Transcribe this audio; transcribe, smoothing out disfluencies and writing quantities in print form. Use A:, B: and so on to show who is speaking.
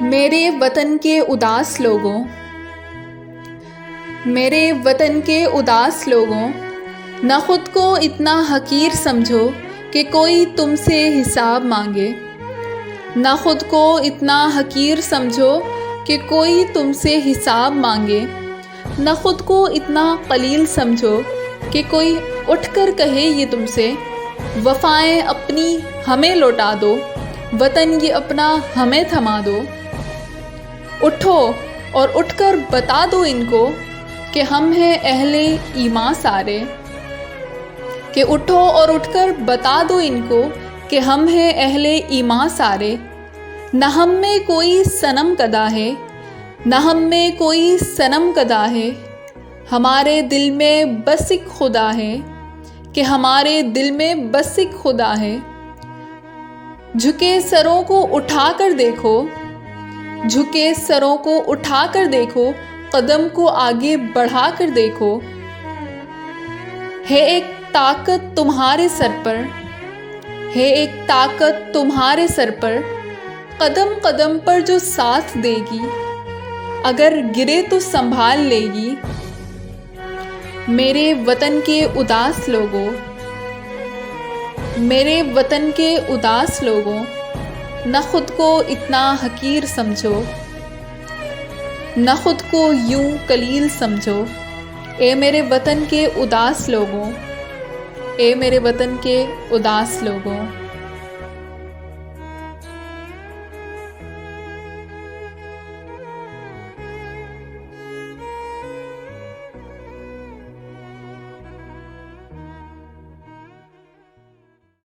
A: मेरे वतन के उदास लोगों, मेरे वतन के उदास लोगों, न खुद को इतना हकीर समझो कि कोई तुमसे हिसाब मांगे। न खुद को इतना हकीर समझो कि कोई तुमसे हिसाब मांगे। न खुद को इतना कलील समझो कि कोई उठकर कहे ये तुमसे, वफ़ाएं अपनी हमें लौटा दो, वतन ये अपना हमें थमा दो। उठो और उठकर बता दो इनको कि हम हैं अहले ईमान सारे। कि उठो और उठकर बता दो इनको कि हम हैं अहले ईमान सारे। न हम में कोई सनम कदा है, न हम में कोई सनम कदा है। हमारे दिल में बस एक खुदा है, कि हमारे दिल में बस एक खुदा है। झुके सरों को उठा कर देखो, झुके सरों को उठा कर देखो, कदम को आगे बढ़ा कर देखो। है एक ताकत तुम्हारे सर पर, है एक ताकत तुम्हारे सर पर, कदम कदम पर जो साथ देगी, अगर गिरे तो संभाल लेगी। मेरे वतन के उदास लोगों, मेरे वतन के उदास लोगों, न खुद को इतना हकीर समझो, न खुद को यूं कलील समझो। ए मेरे वतन के उदास लोगों, ए मेरे वतन के उदास लोगों।